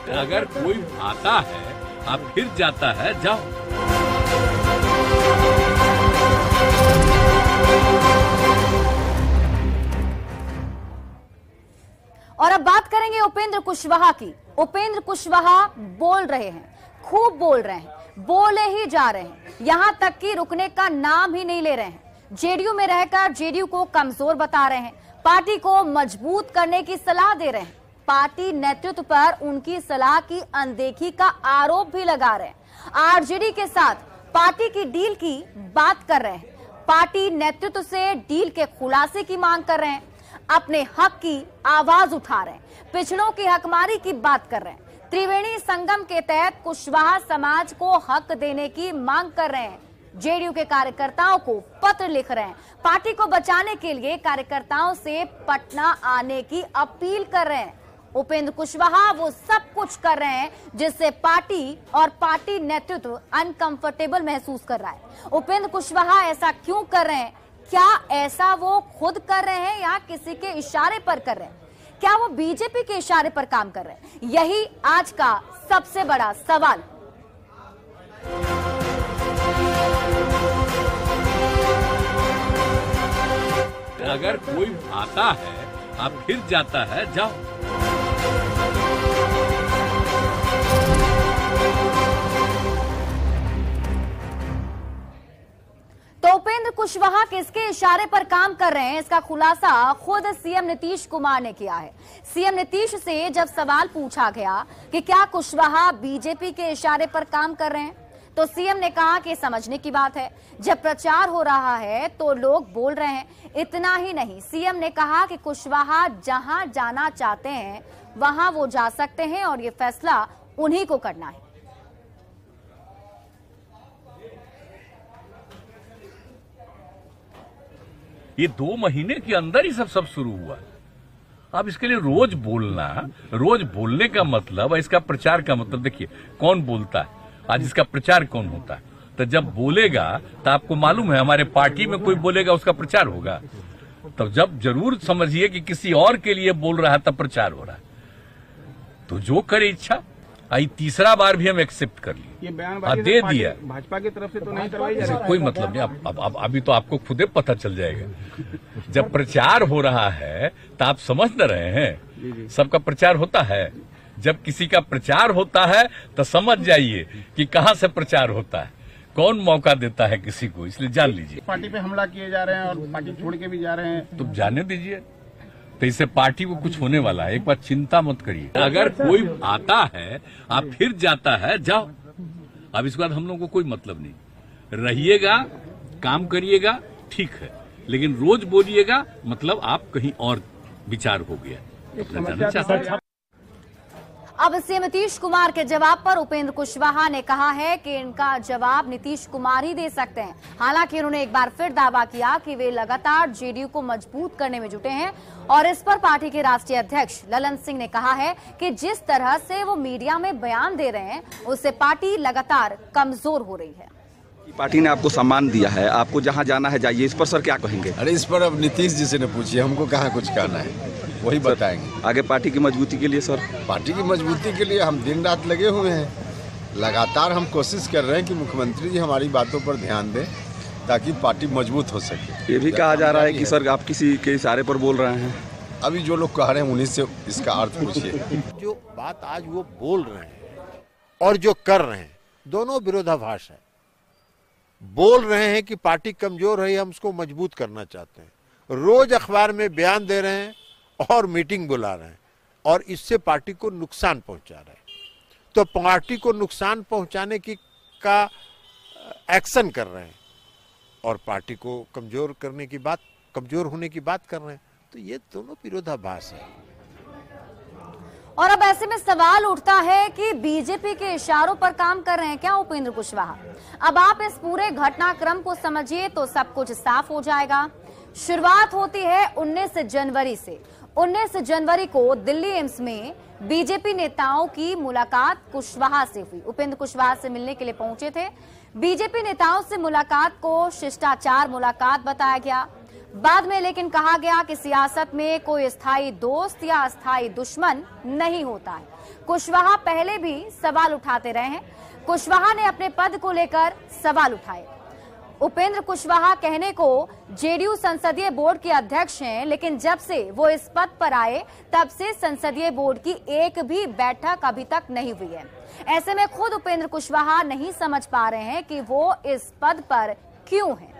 अगर कोई आता है अब फिर जाता है, जाओ। और अब बात करेंगे उपेंद्र कुशवाहा की। उपेंद्र कुशवाहा बोल रहे हैं, खूब बोल रहे हैं, बोले ही जा रहे हैं, यहां तक कि रुकने का नाम ही नहीं ले रहे हैं। जेडीयू में रहकर जेडीयू को कमजोर बता रहे हैं, पार्टी को मजबूत करने की सलाह दे रहे हैं, पार्टी नेतृत्व पर उनकी सलाह की अनदेखी का आरोप भी लगा रहे हैं। आरजेडी के साथ पार्टी की डील की बात कर रहे हैं, पार्टी नेतृत्व से डील के खुलासे की मांग कर रहे हैं, अपने हक की आवाज उठा रहे हैं, पिछड़ों की हकमारी की बात कर रहे हैं, त्रिवेणी संगम के तहत कुशवाहा समाज को हक देने की मांग कर रहे हैं, जेडीयू के कार्यकर्ताओं को पत्र लिख रहे हैं, पार्टी को बचाने के लिए कार्यकर्ताओं से पटना आने की अपील कर रहे हैं। उपेंद्र कुशवाहा वो सब कुछ कर रहे हैं जिससे पार्टी और पार्टी नेतृत्व अनकंफर्टेबल महसूस कर रहा है। उपेंद्र कुशवाहा ऐसा क्यों कर रहे हैं? क्या ऐसा वो खुद कर रहे हैं या किसी के इशारे पर कर रहे हैं? क्या वो बीजेपी के इशारे पर काम कर रहे हैं? यही आज का सबसे बड़ा सवाल। अगर कोई आता है अब फिर जाता है, जाओ। तो उपेंद्र कुशवाहा किसके इशारे पर काम कर रहे हैं, इसका खुलासा खुद सीएम नीतीश कुमार ने किया है। सीएम नीतीश से जब सवाल पूछा गया कि क्या कुशवाहा बीजेपी के इशारे पर काम कर रहे हैं, तो सीएम ने कहा कि समझने की बात है, जब प्रचार हो रहा है तो लोग बोल रहे हैं। इतना ही नहीं, सीएम ने कहा कि कुशवाहा जहां जाना चाहते हैं वहां वो जा सकते हैं और ये फैसला उन्हीं को करना है। ये 2 महीने के अंदर ही सब शुरू हुआ। अब इसके लिए रोज बोलना, रोज बोलने का मतलब, इसका प्रचार का मतलब, देखिए कौन बोलता है आज, इसका प्रचार कौन होता है। तो जब बोलेगा तो आपको मालूम है हमारे पार्टी में कोई बोलेगा उसका प्रचार होगा, तब जब जरूर समझिए कि किसी और के लिए बोल रहा है तब प्रचार हो रहा है। तो जो करे इच्छा, आई तीसरा बार भी हम एक्सेप्ट कर लिए, ये बयान दे दिया। भाजपा की तरफ से तो नहीं करवाई जा रही, कोई मतलब नहीं। अब अभी तो आपको खुद ही पता चल जाएगा। जब प्रचार हो रहा है तो आप समझ न रहे हैं, सबका प्रचार होता है। जब किसी का प्रचार होता है तो समझ जाइए कि कहां से प्रचार होता है, कौन मौका देता है किसी को, इसलिए जान लीजिए। पार्टी पे हमला किए जा रहे हैं और पार्टी छोड़ के भी जा रहे हैं, तो जाने दीजिए। तो इससे पार्टी को कुछ होने वाला है, एक बार चिंता मत करिए। अगर कोई आता है अब फिर जाता है, जाओ। अब इसके बाद हम लोगों को कोई मतलब नहीं। रहिएगा, काम करिएगा, ठीक है, लेकिन रोज बोलिएगा मतलब आप कहीं और विचार हो गया, अपना जाना चाहता है। अब सीएम नीतीश कुमार के जवाब पर उपेंद्र कुशवाहा ने कहा है कि इनका जवाब नीतीश कुमार ही दे सकते हैं। हालांकि उन्होंने एक बार फिर दावा किया कि वे लगातार जेडीयू को मजबूत करने में जुटे हैं और इस पर पार्टी के राष्ट्रीय अध्यक्ष ललन सिंह ने कहा है कि जिस तरह से वो मीडिया में बयान दे रहे हैं उससे पार्टी लगातार कमजोर हो रही है। पार्टी ने आपको सम्मान दिया है, आपको जहां जाना है जाइए, इस पर सर क्या कहेंगे? अरे इस पर अब नीतीश जी से न पूछिए, हमको कहाँ कुछ कहना है, वही बताएंगे। आगे पार्टी की मजबूती के लिए सर, पार्टी की मजबूती के लिए हम दिन रात लगे हुए हैं। लगातार हम कोशिश कर रहे हैं कि मुख्यमंत्री जी हमारी बातों पर ध्यान दें ताकि पार्टी मजबूत हो सके। ये भी कहा जा रहा है कि सर आप किसी के इशारे पर बोल रहे हैं। अभी जो लोग कह रहे हैं उन्हीं से इसका अर्थ पूछिए। जो बात आज वो बोल रहे हैं और जो कर रहे हैं दोनों विरोधाभास है। बोल रहे हैं कि पार्टी कमजोर है, हम उसको मजबूत करना चाहते हैं, रोज अखबार में बयान दे रहे हैं और मीटिंग बुला रहे हैं और इससे पार्टी को नुकसान पहुंचा रहे हैं। तो पार्टी को नुकसान पहुंचाने की का एक्शन कर रहे हैं और पार्टी को कमजोर करने की बात, कमजोर होने की बात कर रहे हैं। तो ये दोनों विरोधाभास है। और अब ऐसे में सवाल उठता है कि बीजेपी के इशारों पर काम कर रहे हैं क्या उपेंद्र कुशवाहा? अब आप इस पूरे घटनाक्रम को समझिए तो सब कुछ साफ हो जाएगा। शुरुआत होती है 19 जनवरी से। 19 जनवरी को दिल्ली एम्स में बीजेपी नेताओं की मुलाकात कुशवाहा से हुई। उपेंद्र कुशवाहा से मिलने के लिए पहुंचे थे। बीजेपी नेताओं से मुलाकात को शिष्टाचार मुलाकात बताया गया। बाद में लेकिन कहा गया कि सियासत में कोई स्थायी दोस्त या अस्थायी दुश्मन नहीं होता है। कुशवाहा पहले भी सवाल उठाते रहे हैं। कुशवाहा ने अपने पद को लेकर सवाल उठाए। उपेंद्र कुशवाहा कहने को जेडीयू संसदीय बोर्ड के अध्यक्ष हैं, लेकिन जब से वो इस पद पर आए तब से संसदीय बोर्ड की एक भी बैठक अभी तक नहीं हुई है। ऐसे में खुद उपेंद्र कुशवाहा नहीं समझ पा रहे हैं कि वो इस पद पर क्यों हैं।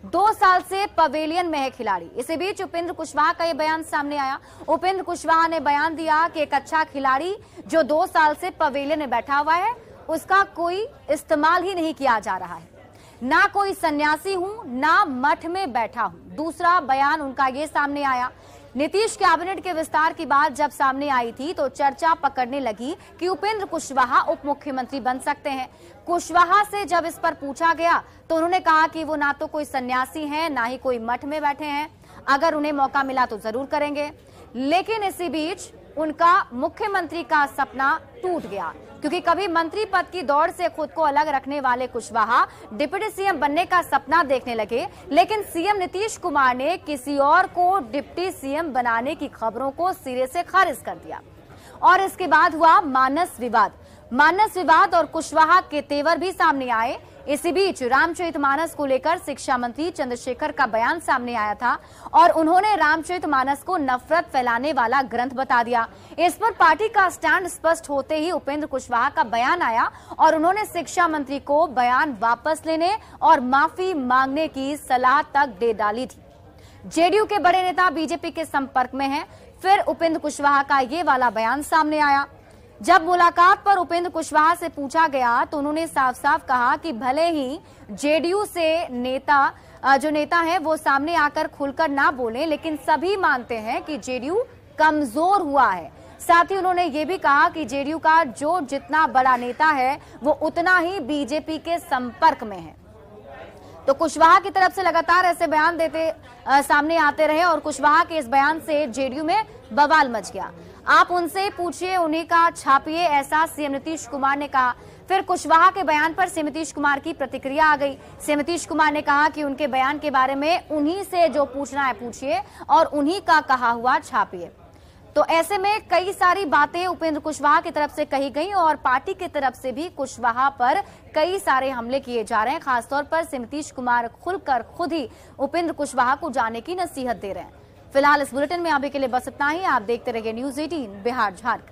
2 साल से पवेलियन में है खिलाड़ी। इसी बीच उपेंद्र कुशवाहा का ये बयान सामने आया। उपेंद्र कुशवाहा ने बयान दिया कि एक अच्छा खिलाड़ी जो 2 साल से पवेलियन में बैठा हुआ है उसका कोई इस्तेमाल ही नहीं किया जा रहा है। ना कोई सन्यासी हूं, ना मठ में बैठा हूं। दूसरा बयान उनका ये सामने आया। नीतीश कैबिनेट के विस्तार की बात जब सामने आई थी तो चर्चा पकड़ने लगी कि उपेंद्र कुशवाहा उप मुख्यमंत्री बन सकते हैं। कुशवाहा से जब इस पर पूछा गया तो उन्होंने कहा कि वो ना तो कोई सन्यासी हैं, ना ही कोई मठ में बैठे हैं। अगर उन्हें मौका मिला तो जरूर करेंगे। लेकिन इसी बीच उनका मुख्यमंत्री का सपना टूट गया, क्योंकि कभी मंत्री पद की दौड़ से खुद को अलग रखने वाले कुशवाहा डिप्टी सीएम बनने का सपना देखने लगे। लेकिन सीएम नीतीश कुमार ने किसी और को डिप्टी सीएम बनाने की खबरों को सिरे से खारिज कर दिया और इसके बाद हुआ मानस विवाद और कुशवाहा के तेवर भी सामने आए। इसी बीच रामचरितमानस को लेकर शिक्षा मंत्री चंद्रशेखर का बयान सामने आया था और उन्होंने रामचरितमानस को नफरत फैलाने वाला ग्रंथ बता दिया। इस पर पार्टी का स्टैंड स्पष्ट होते ही उपेंद्र कुशवाहा का बयान आया और उन्होंने शिक्षा मंत्री को बयान वापस लेने और माफी मांगने की सलाह तक दे डाली थी। जेडीयू के बड़े नेता बीजेपी के संपर्क में हैं। फिर उपेंद्र कुशवाहा का ये वाला बयान सामने आया। जब मुलाकात पर उपेंद्र कुशवाहा से पूछा गया तो उन्होंने साफ साफ कहा कि भले ही जेडीयू से जो नेता है वो सामने आकर खुलकर ना बोले, लेकिन सभी मानते हैं कि जेडीयू कमजोर हुआ है। साथ ही उन्होंने ये भी कहा कि जेडीयू का जो जितना बड़ा नेता है वो उतना ही बीजेपी के संपर्क में है। तो कुशवाहा की तरफ से लगातार ऐसे बयान सामने आते रहे और कुशवाहा के इस बयान से जेडीयू में बवाल मच गया। आप उनसे पूछिए, उन्हीं का छापिए, ऐसा सीएम नीतीश कुमार ने कहा। फिर कुशवाहा के बयान पर सीएम नीतीश कुमार की प्रतिक्रिया आ गई। सीएम नीतीश कुमार ने कहा कि उनके बयान के बारे में उन्हीं से जो पूछना है पूछिए और उन्हीं का कहा हुआ छापिए। तो ऐसे में कई सारी बातें उपेंद्र कुशवाहा की तरफ से कही गई और पार्टी की तरफ से भी कुशवाहा पर कई सारे हमले किए जा रहे हैं। खासतौर पर सीएम नीतीश कुमार खुलकर खुद ही उपेंद्र कुशवाहा को जाने की नसीहत दे रहे हैं। फिलहाल इस बुलेटिन में अभी के लिए बस इतना ही। आप देखते रहिए न्यूज़ 18 बिहार झारखंड।